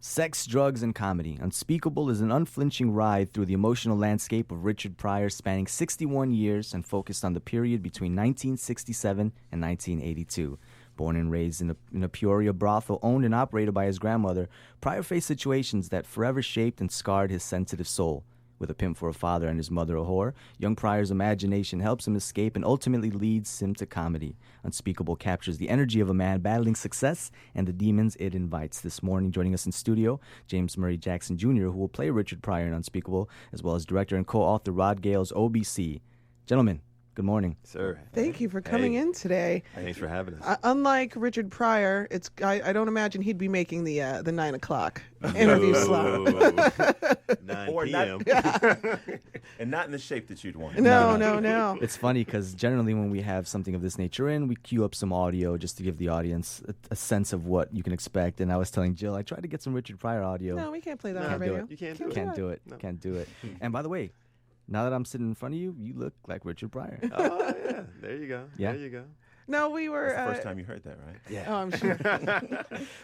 Sex, drugs, and comedy. Unspeakable is an unflinching ride through the emotional landscape of Richard Pryor, spanning 61 years and focused on the period between 1967 and 1982. Born and raised in a Peoria brothel owned and operated by his grandmother, Pryor faced situations that forever shaped and scarred his sensitive soul. With a pimp for a father and his mother a whore, young Pryor's imagination helps him escape and ultimately leads him to comedy. Unspeakable captures the energy of a man battling success and the demons it invites. This morning, joining us in studio, James Murray Jackson Jr., who will play Richard Pryor in Unspeakable, as well as director and co-author Rod Gale's OBC. Gentlemen, good morning. Sir. Thank you for coming in today. Thanks for having us. Unlike Richard Pryor, I don't imagine he'd be making the 9 o'clock interview slot. 9 Or p.m. And not in the shape that you'd want. No. It's funny because generally when we have something of this nature in, we cue up some audio just to give the audience a sense of what you can expect. And I was telling Jill, I tried to get some Richard Pryor audio. No, we can't play that No, on radio. You can't do it. Can't do it. No. Can't do it. And by the way, now that I'm sitting in front of you, you look like Richard Pryor. Oh, yeah. There you go. Yeah. There you go. No, we were. That's the first time you heard that, right? Yeah. Oh, I'm sure.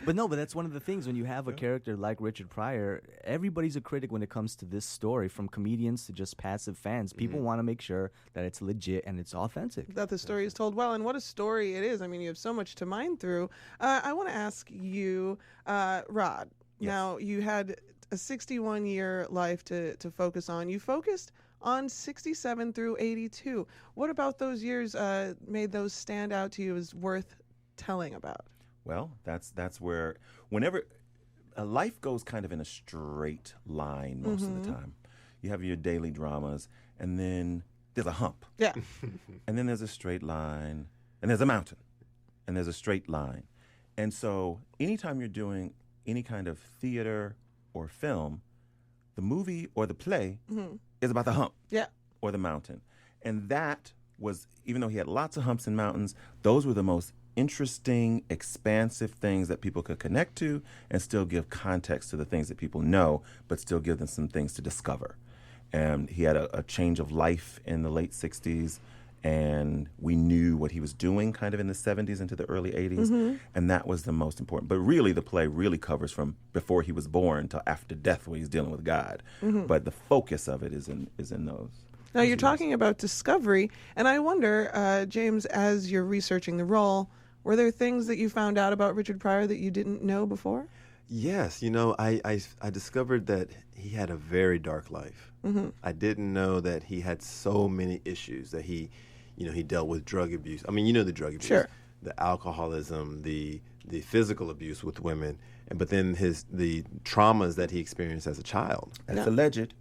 But that's one of the things when you have a character like Richard Pryor, everybody's a critic when it comes to this story, from comedians to just passive fans. People want to make sure that it's legit and it's authentic. That the story is told well, and what a story it is. I mean, you have so much to mine through. I want to ask you, Rod. Yes. Now, you had a 61-year life to focus on. You focused on 67 through 82. What about those years made those stand out to you as worth telling about? Well, that's where whenever life goes kind of in a straight line most of the time. You have your daily dramas, and then there's a hump. Yeah. And then there's a straight line, and there's a mountain, and there's a straight line. And so anytime you're doing any kind of theater or film, the movie or the play is about the hump or the mountain. And that was, even though he had lots of humps and mountains, those were the most interesting, expansive things that people could connect to and still give context to the things that people know, but still give them some things to discover. And he had a change of life in the late 60s, and we knew what he was doing kind of in the 70s into the early 80s, and that was the most important. But really, the play really covers from before he was born till after death, where he's dealing with God. But the focus of it is in those. Now, you're talking about discovery, and I wonder, James, as you're researching the role, were there things that you found out about Richard Pryor that you didn't know before? Yes. I discovered that he had a very dark life. I didn't know that he had so many issues, that he dealt with drug abuse. I mean, the drug abuse. Sure. The alcoholism, the physical abuse with women, but then the traumas that he experienced as a child. That's alleged.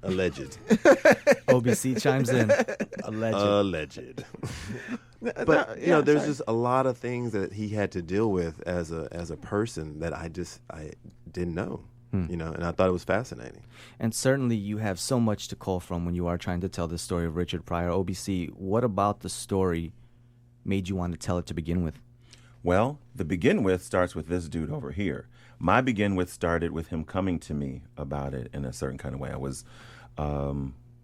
Alleged. OBC chimes in. Alleged. But there's just a lot of things that he had to deal with as a person that I didn't know. And I thought it was fascinating. And certainly you have so much to call from when you are trying to tell the story of Richard Pryor. OBC, what about the story made you want to tell it to begin with? Well, the begin with starts with this dude over here. My begin with started with him coming to me about it in a certain kind of way. I was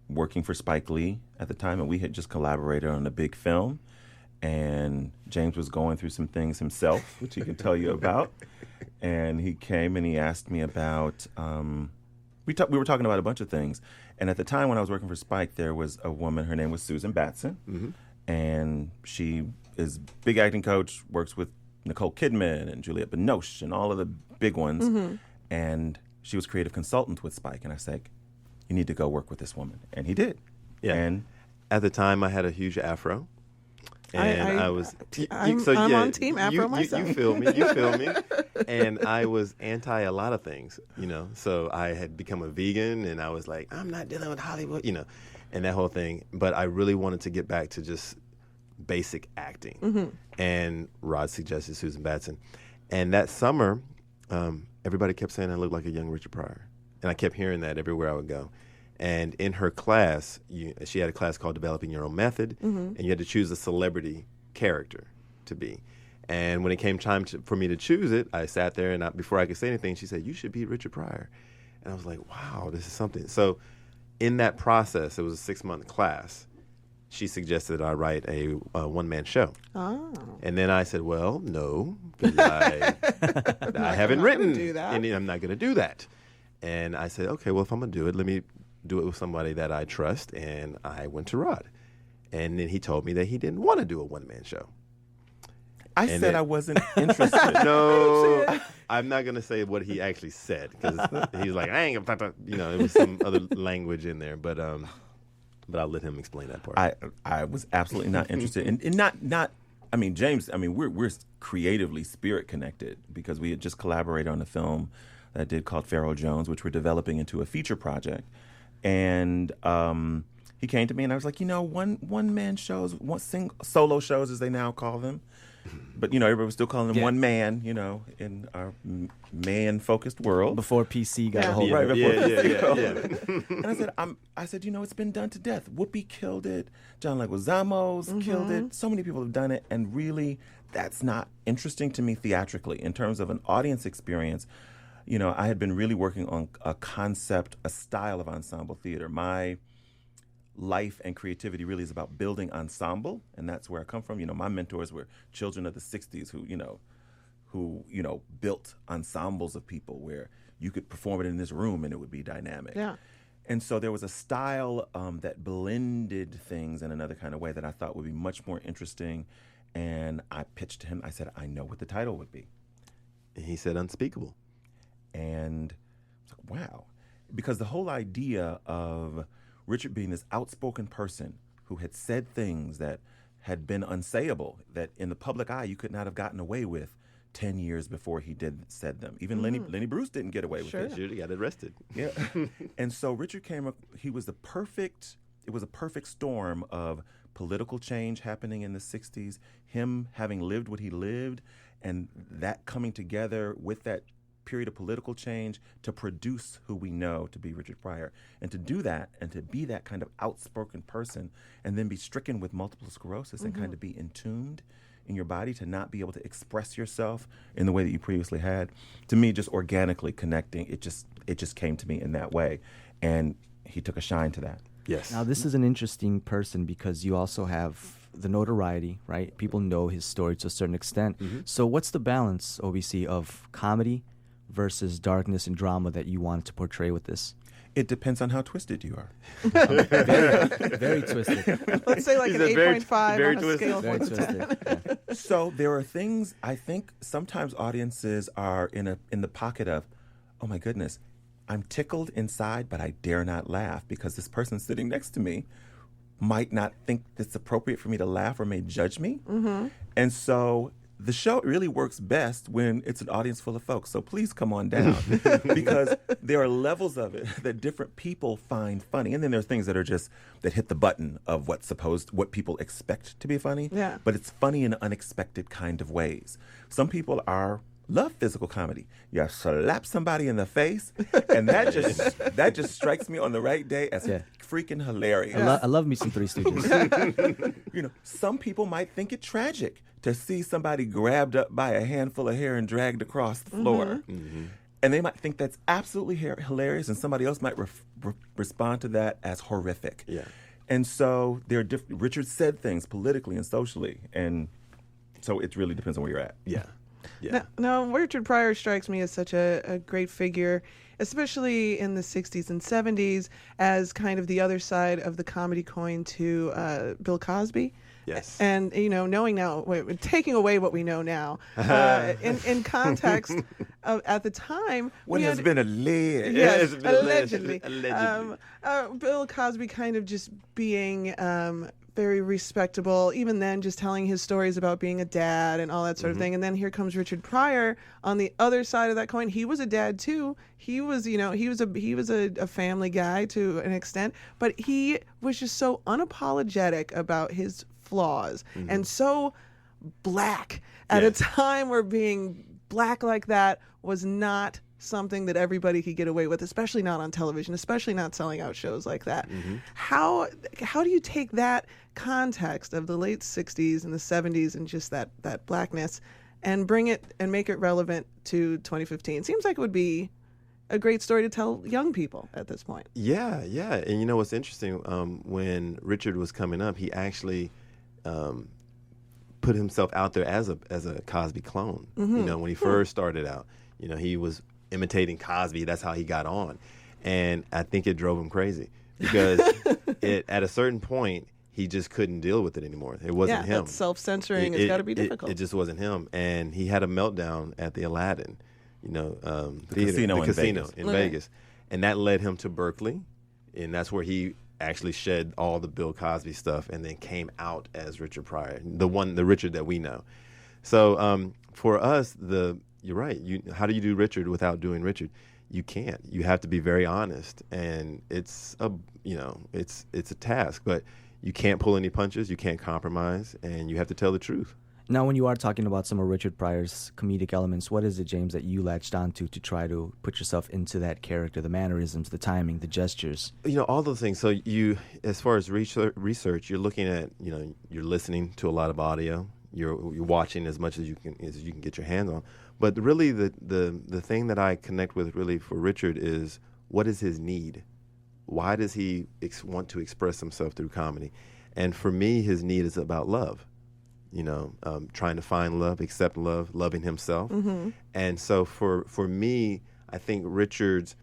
working for Spike Lee at the time, and we had just collaborated on a big film. And James was going through some things himself, which he can tell you about. And he came and he asked me about, we were talking about a bunch of things. And at the time when I was working for Spike, there was a woman, her name was Susan Batson. And she is big acting coach, works with Nicole Kidman and Juliette Binoche and all of the big ones. And she was creative consultant with Spike. And I said, you need to go work with this woman. And he did. Yeah. And at the time, I had a huge afro. And I'm on Team Afro myself. You feel me. And I was anti a lot of things, So I had become a vegan, and I was like, I'm not dealing with Hollywood, and that whole thing. But I really wanted to get back to just basic acting. And Rod suggested Susan Batson. And that summer, everybody kept saying I looked like a young Richard Pryor. And I kept hearing that everywhere I would go. And in her class, she had a class called Developing Your Own Method, and you had to choose a celebrity character to be. And when it came time for me to choose it, I sat there, and before I could say anything, she said, you should be Richard Pryor. And I was like, wow, this is something. So in that process, it was a 6-month class, she suggested I write a one-man show. Oh. And then I said, well, no, 'cause I haven't written, do that. and I'm not going to do that. And I said, okay, well, if I'm going to do it, let me do it with somebody that I trust. And I went to Rod. And then he told me that he didn't want to do a one-man show. I And said it- I wasn't interested. No, I'm not going to say what he actually said, because he's like, I ain't going to, it was some other language in there. But I'll let him explain that part. I was absolutely not interested, and not. I mean, James. I mean, we're creatively spirit connected because we had just collaborated on a film that I did called Pharaoh Jones, which we're developing into a feature project, and he came to me and I was like, one man shows, solo shows as they now call them. But everybody was still calling him one man, in our man-focused world. Before PC got a hold Yeah, of it. yeah. And I said, it's been done to death. Whoopi killed it. John Leguizamo's killed it. So many people have done it, and really, that's not interesting to me theatrically in terms of an audience experience. I had been really working on a concept, a style of ensemble theater. My life and creativity really is about building ensemble, and that's where I come from. My mentors were children of the 60s who built ensembles of people where you could perform it in this room and it would be dynamic. Yeah. And so there was a style that blended things in another kind of way that I thought would be much more interesting. And I pitched to him. I said, I know what the title would be. And he said Unspeakable. And I was like, wow. Because the whole idea of Richard being this outspoken person who had said things that had been unsayable, that in the public eye you could not have gotten away with 10 years before he said them. Even Lenny Bruce didn't get away with it. Should have got arrested. Yeah. And so Richard came up, it was a perfect storm of political change happening in the 60s, him having lived what he lived, and that coming together with that period of political change to produce who we know to be Richard Pryor. And to do that and to be that kind of outspoken person and then be stricken with multiple sclerosis and kind of be entombed in your body, to not be able to express yourself in the way that you previously had, to me, just organically connecting, it just came to me in that way. And he took a shine to that. Yes. Now, this is an interesting person because you also have the notoriety, right? People know his story to a certain extent. So what's the balance, OBC, of comedy versus darkness and drama that you wanted to portray with this? It depends on how twisted you are. Very twisted. Let's say like He's an a very 8.5 very on a twisted. scale of Very 1 to 10. twisted. Yeah. So there are things, I think sometimes audiences are in the pocket of, oh my goodness, I'm tickled inside, but I dare not laugh because this person sitting next to me might not think it's appropriate for me to laugh or may judge me. And so the show really works best when it's an audience full of folks. So please come on down because there are levels of it that different people find funny. And then there are things that are just, that hit the button of what people expect to be funny. Yeah. But it's funny in unexpected kind of ways. Some people love physical comedy. You slap somebody in the face, and that just strikes me on the right day as freaking hilarious. I love me some Three Stooges. Some people might think it tragic to see somebody grabbed up by a handful of hair and dragged across the floor. And they might think that's absolutely hilarious, and somebody else might respond to that as horrific. Yeah. And so Richard said things politically and socially, and so it really depends on where you're at. Yeah. Yeah. Now, Richard Pryor strikes me as such a great figure, especially in the 60s and 70s, as kind of the other side of the comedy coin to Bill Cosby. Yes. And, knowing now, taking away what we know now, in context of at the time. What we has had- been alleged. Yes, It's been allegedly. allegedly. Bill Cosby kind of just being very respectable, even then just telling his stories about being a dad and all that sort of thing. And then here comes Richard Pryor on the other side of that coin. He was a dad too. He was, he was a family guy to an extent, but he was just so unapologetic about his flaws and so black at a time where being black like that was not something that everybody could get away with, especially not on television, especially not selling out shows like that. How do you take that context of the late 60s and the 70s and just that blackness and bring it and make it relevant to 2015? Seems like it would be a great story to tell young people at this point. Yeah. And you know what's interesting? When Richard was coming up, he actually put himself out there as a Cosby clone. You know, when he first started out, you know, he was imitating Cosby. That's how he got on. And I think it drove him crazy because at a certain point, he just couldn't deal with it anymore. It wasn't him. That self-censoring has got to be difficult. It just wasn't him. And he had a meltdown at the Aladdin, the casino in Okay. Vegas. And that led him to Berkeley. And that's where he actually shed all the Bill Cosby stuff and then came out as Richard Pryor, the Richard that we know. So for us, you're right. How do you do Richard without doing Richard? You can't. You have to be very honest, and it's a task, but you can't pull any punches. You can't compromise, and you have to tell the truth. Now, when you are talking about some of Richard Pryor's comedic elements, what is it, James, that you latched onto to try to put yourself into that character, the mannerisms, the timing, the gestures? You know, all those things. So as far as research, you're looking at, you're listening to a lot of audio. You're watching as much as you can get your hands on. But really, the thing that I connect with really for Richard is, what is his need? Why does he want to express himself through comedy? And for me, his need is about love. Trying to find love, accept love, loving himself. And so for me, I think Richard's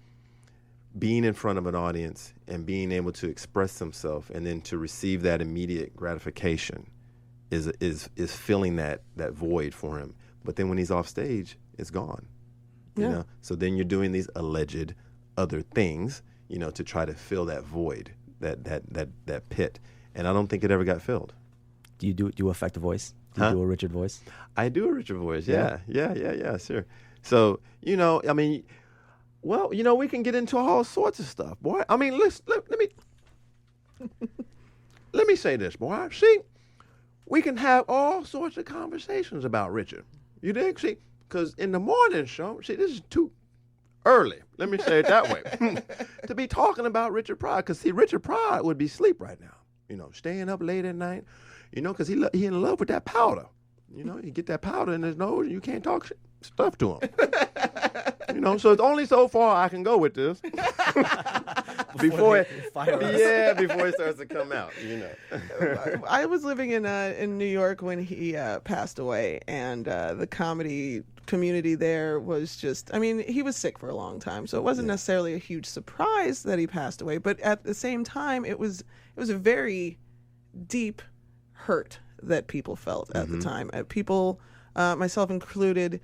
being in front of an audience and being able to express himself and then to receive that immediate gratification is filling that void for him. But then when he's off stage, it's gone. You know? So then you're doing these alleged other things, to try to fill that void, that pit. And I don't think it ever got filled. Do you affect a voice? Do you do a Richard voice? I do a Richard voice, yeah, sure. So, we can get into all sorts of stuff, boy. I mean, let me say this, boy. See, we can have all sorts of conversations about Richard. You dig? See, because in the morning show, this is too early. Let me say it that way. To be talking about Richard Pryor, because see, Richard Pryor would be asleep right now. Staying up late at night. Because he in love with that powder. You get that powder in his nose, and you can't talk stuff to him. So it's only so far I can go with this. before it starts to come out. I was living in New York when he passed away, and the comedy community there was just, he was sick for a long time, so it wasn't necessarily a huge surprise that he passed away, but at the same time, it was a very deep hurt that people felt at the time. People, myself included,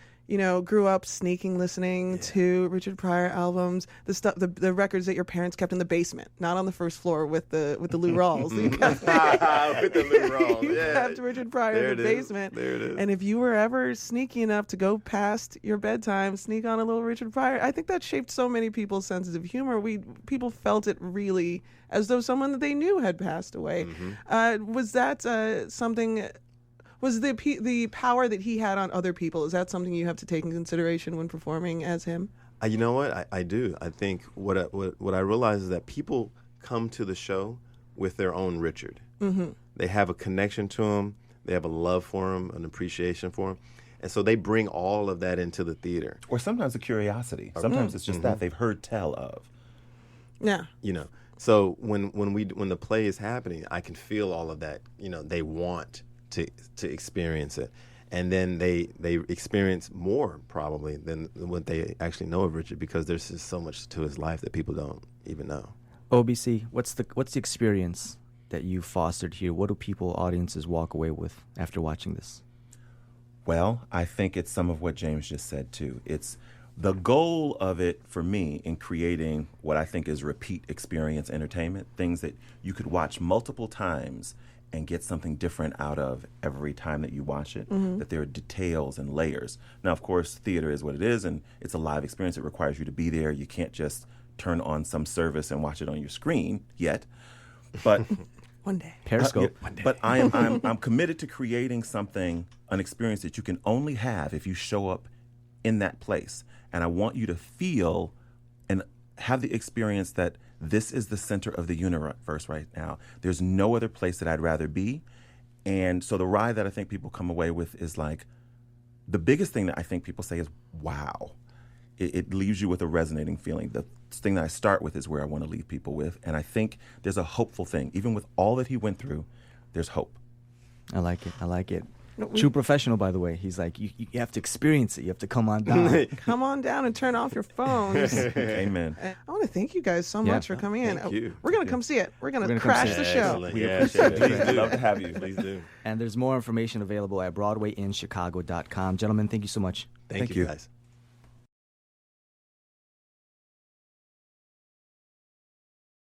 grew up sneaking listening to Richard Pryor albums, the records that your parents kept in the basement, not on the first floor with the Lou Rawls. You kept, with the Lou Rawls. You kept Richard Pryor in the basement. There it is. And if you were ever sneaky enough to go past your bedtime, sneak on a little Richard Pryor, I think that shaped so many people's senses of humor. People felt it really as though someone that they knew had passed away. Was that something? Was the power that he had on other people, is that something you have to take in consideration when performing as him? You know what? I do. I think what I realize is that people come to the show with their own Richard. They have a connection to him. They have a love for him, an appreciation for him. And so they bring all of that into the theater. Or sometimes a curiosity. Sometimes it's just that they've heard tell of. Yeah. So when the play is happening, I can feel all of that. They want to experience it, and then they experience more probably than what they actually know of Richard, because there's just so much to his life that people don't even know. OBC, what's the experience that you fostered here? What do audiences walk away with after watching this? Well, I think it's some of what James just said too. It's the goal of it for me in creating what I think is repeat experience entertainment, things that you could watch multiple times and get something different out of every time that you watch it, that there are details and layers. Now, of course, theater is what it is, and it's a live experience. It requires you to be there. You can't just turn on some service and watch it on your screen yet. But one day. Periscope. One day. But I'm committed to creating an experience that you can only have if you show up in that place. And I want you to feel and have the experience that this is the center of the universe right now. There's no other place that I'd rather be. And so the ride that I think people come away with is like, the biggest thing that I think people say is, wow. it leaves you with a resonating feeling. The thing that I start with is where I want to leave people with. And I think there's a hopeful thing. Even with all that he went through, there's hope. I like it. I like it. True professional, by the way. He's like, you have to experience it. You have to come on down. Come on down and turn off your phones. Amen. I want to thank you guys so much for coming in. Thank you. We're going to come see it. We're going to come crash see the it. show. Excellent. We Yeah, appreciate it. please We'd do. love to have you. Please do. And there's more information available at BroadwayInChicago.com. Gentlemen, thank you so much. Thank you, guys.